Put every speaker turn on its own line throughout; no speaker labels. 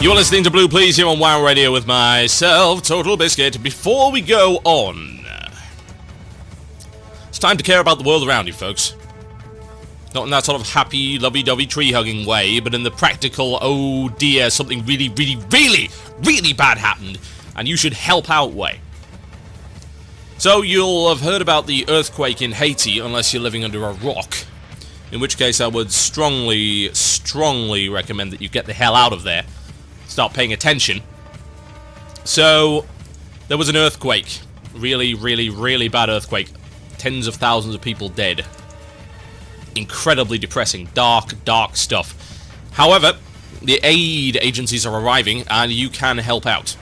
You're listening to Blue Please here on WoW Radio with myself, Total Biscuit. Before we go on, it's time to care about the world around you, folks. Not in that sort of happy, lovey-dovey, tree-hugging way, but in the practical, oh dear, something really, really, really, really bad happened, and you should help out way. So, you'll have heard about the earthquake in Haiti, unless you're living under a rock. In which case, I would strongly, strongly recommend that you get the hell out of there. Start paying attention. So, there was an earthquake. Really, really, really bad earthquake. Tens of thousands of people dead. Incredibly depressing. Dark, dark stuff. However, the aid agencies are arriving, and you can help out.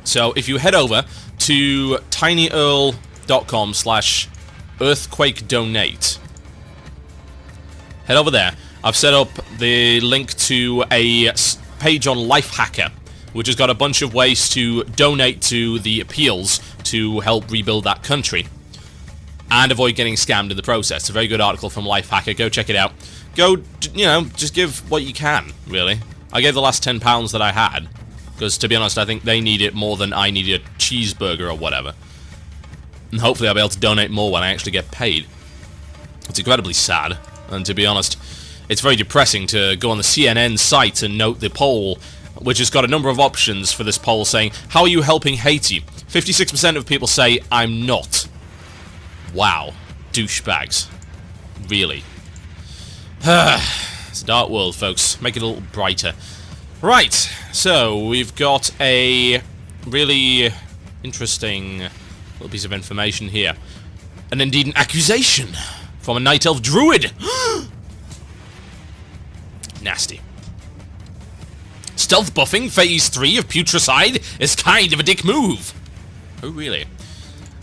So, if you head over to tinyurl.com/earthquakedonate. Head over there. I've set up the link to a page on Lifehacker, which has got a bunch of ways to donate to the appeals to help rebuild that country and avoid getting scammed in the process. It's a very good article from Lifehacker. Go check it out. Go, you know, just give what you can, really. I gave the last £10 that I had, because, to be honest, I think they need it more than I need a cheeseburger or whatever. And hopefully I'll be able to donate more when I actually get paid. It's incredibly sad, and to be honest, it's very depressing to go on the CNN site and note the poll, which has got a number of options for this poll saying, how are you helping Haiti? 56% of people say, I'm not. Wow. Douchebags. Really. It's a dark world, folks. Make it a little brighter. Right, so we've got a really interesting little piece of information here. And indeed an accusation from a Night Elf Druid. Nasty. Stealth buffing Phase 3 of Putricide is kind of a dick move. Oh, really?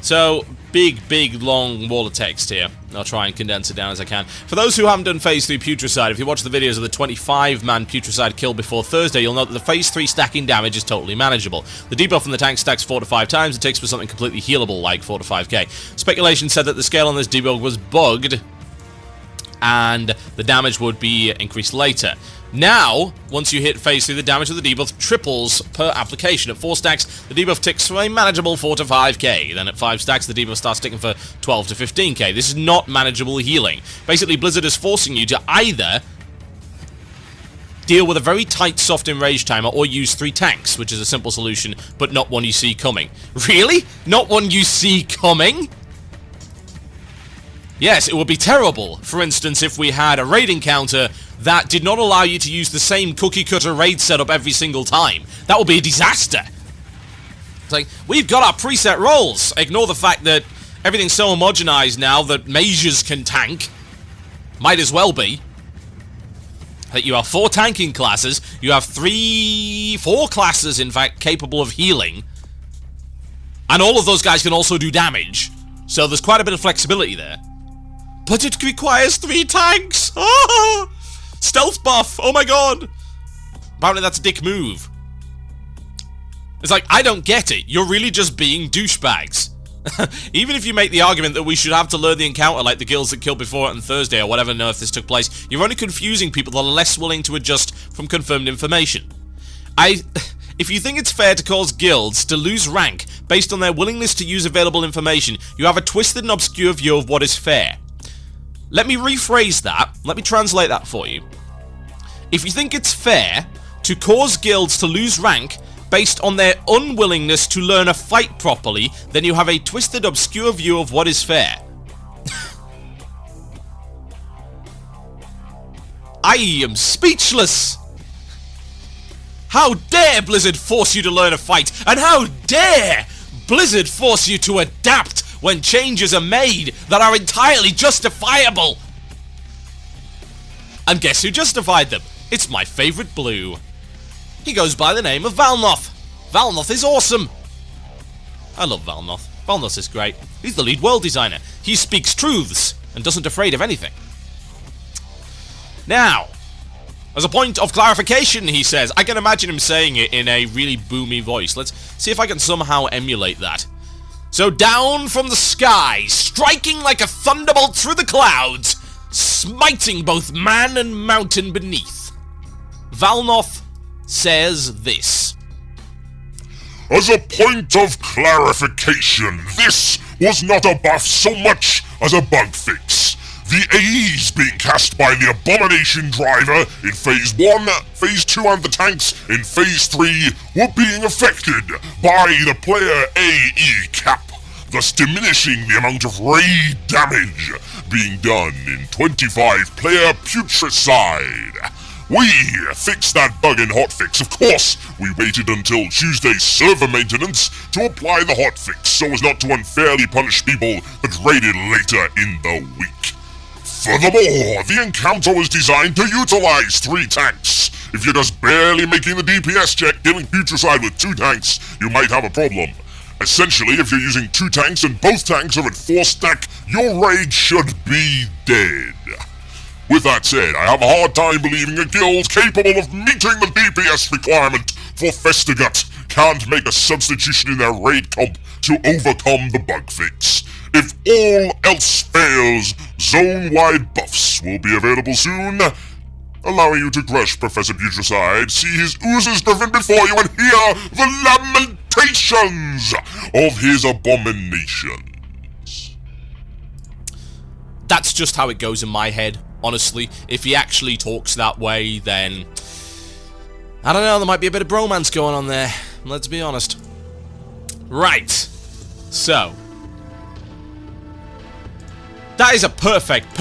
So, big, long wall of text here. I'll try and condense it down as I can. For those who haven't done Phase 3 Putricide, if you watch the videos of the 25-man Putricide kill before Thursday, you'll note that the Phase 3 stacking damage is totally manageable. The debuff in the tank stacks 4 to 5 times. It takes for something completely healable, like 4 to 5k. Speculation said that the scale on this debuff was bugged, and the damage would be increased later. Now, once you hit Phase 3, the damage of the debuff triples per application. At 4 stacks, the debuff ticks for a manageable 4 to 5k. Then at 5 stacks, the debuff starts ticking for 12 to 15k. This is not manageable healing. Basically, Blizzard is forcing you to either deal with a very tight soft enrage timer or use 3 tanks, which is a simple solution, but not one you see coming. Really? Not one you see coming? Yes, it would be terrible, for instance, if we had a raid encounter that did not allow you to use the same cookie-cutter raid setup every single time. That would be a disaster. It's like, we've got our preset roles. Ignore the fact that everything's so homogenized now that mages can tank. Might as well be. That you have 4 tanking classes, you have 4 classes, in fact, capable of healing. And all of those guys can also do damage. So there's quite a bit of flexibility there. But it requires 3 tanks! Ah! Stealth buff! Oh my god! Apparently that's a dick move. It's like, I don't get it. You're really just being douchebags. Even if you make the argument that we should have to learn the encounter like the guilds that killed before it on Thursday or whatever on earth this took place, you're only confusing people that are less willing to adjust from confirmed information. If you think it's fair to cause guilds to lose rank based on their willingness to use available information, you have a twisted and obscure view of what is fair. Let me rephrase that. Let me translate that for you. If you think it's fair to cause guilds to lose rank based on their unwillingness to learn a fight properly, then you have a twisted, obscure view of what is fair. I am speechless! How dare Blizzard force you to learn a fight, and how dare Blizzard force you to adapt when changes are made that are entirely justifiable! And guess who justified them? It's my favourite blue. He goes by the name of Valnoth. Valnoth is awesome! I love Valnoth. Valnoth is great. He's the lead world designer. He speaks truths and doesn't afraid of anything. Now, as a point of clarification, he says, I can imagine him saying it in a really boomy voice. Let's see if I can somehow emulate that. So down from the sky, striking like a thunderbolt through the clouds, smiting both man and mountain beneath. Valnoth says this.
As a point of clarification, this was not a buff so much as a bug fix. The AEs being cast by the Abomination Driver in Phase 1, Phase 2 and the tanks in Phase 3 were being affected by the player AE cap, thus diminishing the amount of raid damage being done in 25-player Putricide. We fixed that bug in hotfix. Of course, we waited until Tuesday's server maintenance to apply the hotfix so as not to unfairly punish people that raided later in the week. Furthermore, the encounter was designed to utilize 3 tanks. If you're just barely making the DPS check, killing Putricide with 2 tanks, you might have a problem. Essentially, if you're using 2 tanks and both tanks are at 4 stack, your raid should be dead. With that said, I have a hard time believing a guild capable of meeting the DPS requirement for Festigut can't make a substitution in their raid comp to overcome the bug fix. If all else fails, zone-wide buffs will be available soon, allowing you to crush Professor Putricide, see his oozes driven before you, and hear the lamentations of his abominations.
That's just how it goes in my head, honestly. If he actually talks that way, then I don't know, there might be a bit of bromance going on there. Let's be honest. Right. So that is a perfect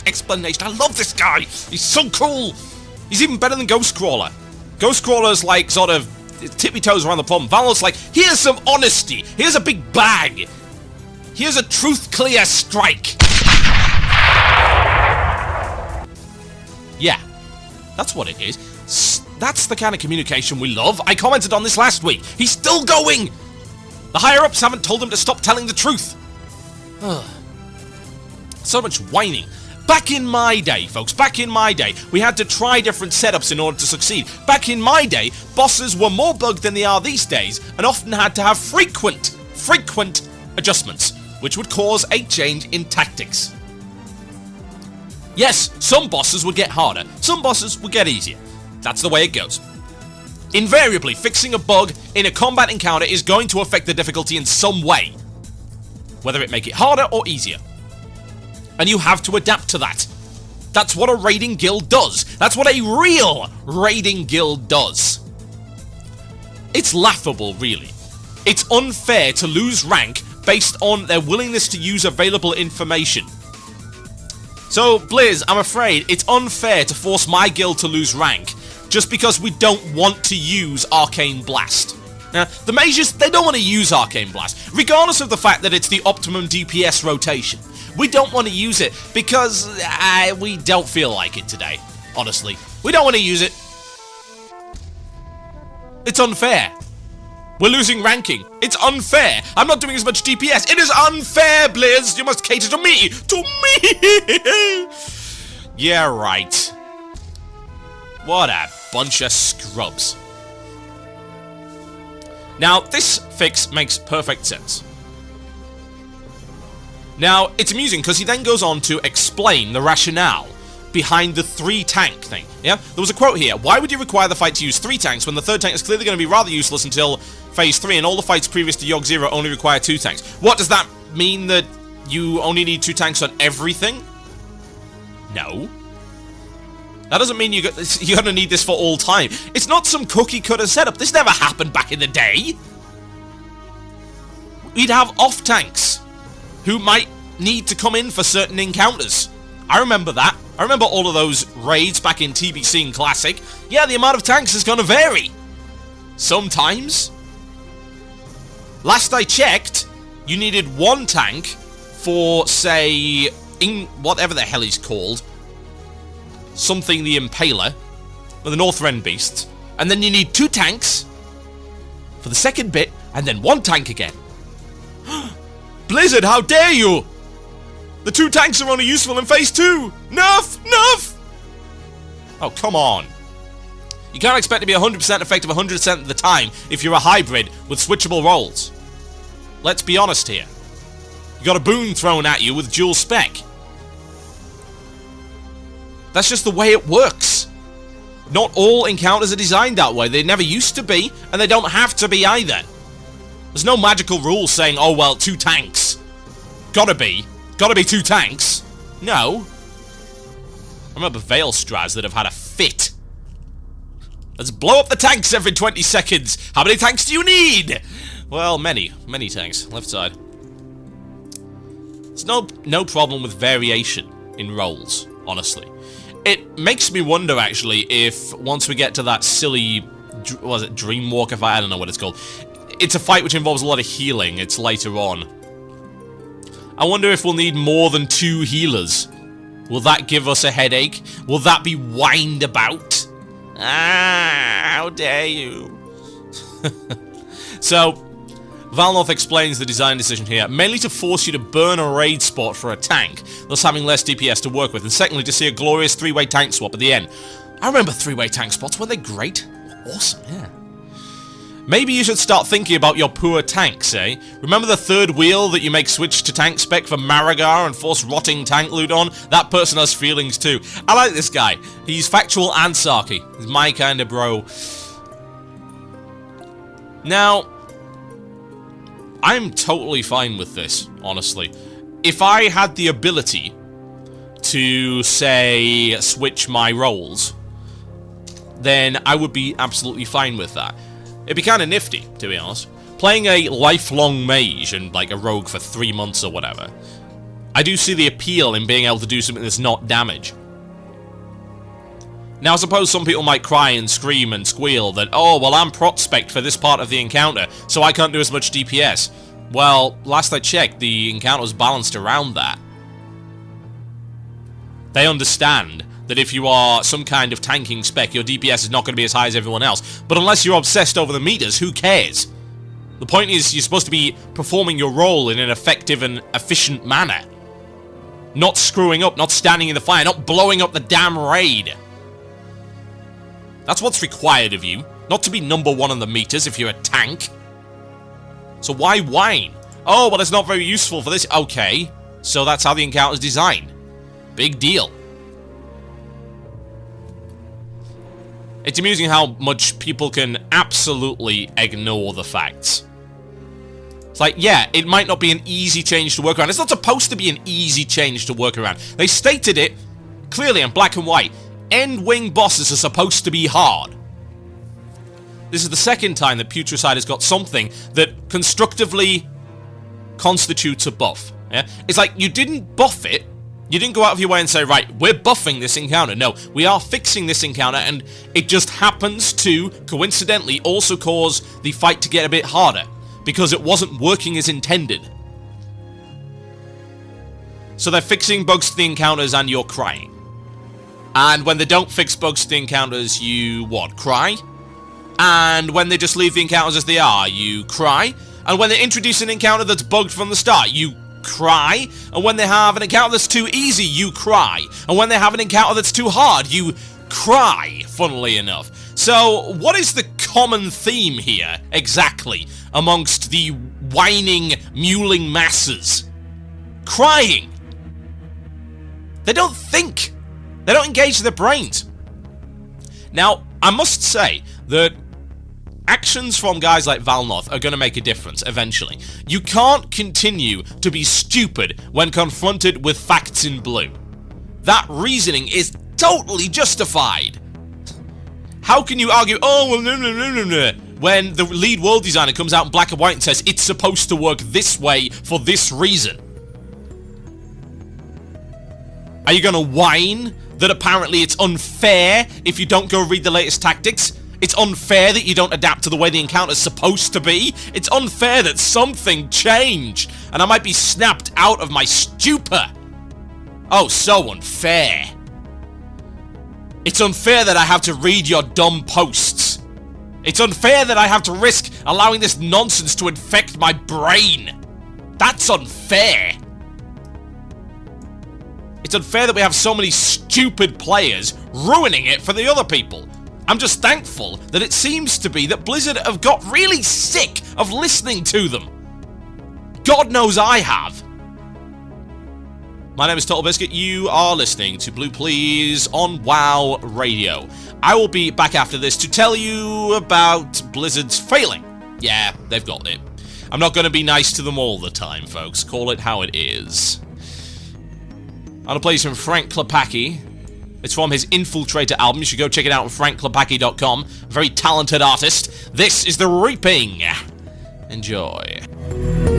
explanation. I love this guy. He's so cool. He's even better than Ghostcrawler. Ghostcrawler's like sort of tippy toes around the problem. Valor's like, here's some honesty. Here's a big bag. Here's a truth clear strike. Yeah, that's what it is. That's the kind of communication we love. I commented on this last week. He's still going. The higher-ups haven't told him to stop telling the truth. So much whining. Back in my day, folks, back in my day, we had to try different setups in order to succeed. Back in my day, bosses were more bugged than they are these days, and often had to have frequent adjustments, which would cause a change in tactics. Yes, some bosses would get harder, some bosses would get easier. That's the way it goes. Invariably, fixing a bug in a combat encounter is going to affect the difficulty in some way, whether it make it harder or easier. And you have to adapt to that. That's what a raiding guild does. That's what a real raiding guild does. It's laughable, really. It's unfair to lose rank based on their willingness to use available information. So, Blizz, I'm afraid it's unfair to force my guild to lose rank just because we don't want to use Arcane Blast. Now, the mages, they don't want to use Arcane Blast, regardless of the fact that it's the optimum DPS rotation. We don't want to use it because we don't feel like it today, honestly. We don't want to use it. It's unfair. We're losing ranking. It's unfair. I'm not doing as much DPS. It is unfair, Blizz. You must cater to me. To me. Yeah, right. What a bunch of scrubs. Now, this fix makes perfect sense. Now, it's amusing because he then goes on to explain the rationale behind the 3-tank thing, yeah? There was a quote here, why would you require the fight to use 3 tanks when the 3rd tank is clearly going to be rather useless until Phase 3 and all the fights previous to Yogg 0 only require 2 tanks? What, does that mean that you only need 2 tanks on everything? No. That doesn't mean you're going to need this for all time. It's not some cookie-cutter setup. This never happened back in the day. We'd have off-tanks who might need to come in for certain encounters. I remember that. I remember all of those raids back in TBC and Classic. Yeah, the amount of tanks is going to vary. Sometimes. Last I checked, you needed 1 tank for, say, whatever the hell he's called. Something the Impaler, or the Northrend Beasts. And then you need 2 tanks for the second bit, and then 1 tank again. Blizzard, how dare you! The 2 tanks are only useful in Phase 2! Nuff! Nuff! Oh, come on. You can't expect to be 100% effective 100% of the time if you're a hybrid with switchable roles. Let's be honest here. You got a boon thrown at you with dual spec. That's just the way it works. Not all encounters are designed that way. They never used to be, and they don't have to be either. There's no magical rule saying, oh well, 2 tanks. Gotta be 2 tanks. No. I remember Veil Straz that have had a fit. Let's blow up the tanks every 20 seconds. How many tanks do you need? Well, many tanks. Left side. There's no problem with variation in roles, honestly. It makes me wonder, actually, if once we get to that silly, was it Dreamwalker fight? I don't know what it's called. It's a fight which involves a lot of healing. It's later on. I wonder if we'll need more than 2 healers. Will that give us a headache? Will that be whined about? Ah, how dare you? So, Valnoth explains the design decision here, mainly to force you to burn a raid spot for a tank, thus having less DPS to work with, and secondly to see a glorious 3-way tank swap at the end. I remember 3-way tank spots, weren't they great? Awesome, yeah. Maybe you should start thinking about your poor tanks, eh? Remember the 3rd wheel that you make switch to tank spec for Marigar and force rotting tank loot on? That person has feelings too. I like this guy. He's factual and sarky. He's my kind of bro. Now, I'm totally fine with this, honestly. If I had the ability to, say, switch my roles, then I would be absolutely fine with that. It'd be kind of nifty, to be honest. Playing a lifelong mage and, like, a rogue for 3 months or whatever, I do see the appeal in being able to do something that's not damage. Now, I suppose some people might cry and scream and squeal that, oh, well, I'm prot-spec'd for this part of the encounter, so I can't do as much DPS. Well, last I checked, the encounter was balanced around that. They understand that if you are some kind of tanking spec, your DPS is not going to be as high as everyone else. But unless you're obsessed over the meters, who cares? The point is, you're supposed to be performing your role in an effective and efficient manner. Not screwing up, not standing in the fire, not blowing up the damn raid. That's what's required of you. Not to be number 1 on the meters if you're a tank. So why whine? Oh, well, it's not very useful for this. Okay, so that's how the encounter's designed. Big deal. It's amusing how much people can absolutely ignore the facts. It's like, yeah, it might not be an easy change to work around. It's not supposed to be an easy change to work around. They stated it clearly in black and white. End-wing bosses are supposed to be hard. This is the second time that Putricide has got something that constructively constitutes a buff. Yeah? It's like, you didn't buff it. You didn't go out of your way and say, right, we're buffing this encounter. No, we are fixing this encounter, and it just happens to, coincidentally, also cause the fight to get a bit harder, because it wasn't working as intended. So they're fixing bugs to the encounters, and you're crying. And when they don't fix bugs to the encounters, you, what, cry? And when they just leave the encounters as they are, you cry? And when they introduce an encounter that's bugged from the start, you cry? And when they have an encounter that's too easy, you cry? And when they have an encounter that's too hard, you cry, funnily enough. So, what is the common theme here, exactly, amongst the whining, mewling masses? Crying. They don't think. They don't engage their brains. Now, I must say that actions from guys like Valnoth are going to make a difference, eventually. You can't continue to be stupid when confronted with facts in blue. That reasoning is totally justified. How can you argue, oh, well, no, when the lead world designer comes out in black and white and says, it's supposed to work this way for this reason? Are you going to whine that apparently it's unfair if you don't go read the latest tactics? It's unfair that you don't adapt to the way the encounter's supposed to be? It's unfair that something changed, and I might be snapped out of my stupor. Oh, so unfair. It's unfair that I have to read your dumb posts. It's unfair that I have to risk allowing this nonsense to infect my brain. That's unfair. It's unfair that we have so many stupid players ruining it for the other people. I'm just thankful that it seems to be that Blizzard have got really sick of listening to them. God knows I have. My name is Total Biscuit. You are listening to Blue Please on WoW Radio. I will be back after this to tell you about Blizzard's failing. Yeah, they've got it. I'm not going to be nice to them all the time, folks. Call it how it is. I'm going to play some Frank Klepacki. It's from his Infiltrator album. You should go check it out on frankklepacki.com. Very talented artist. This is The Reaping. Enjoy.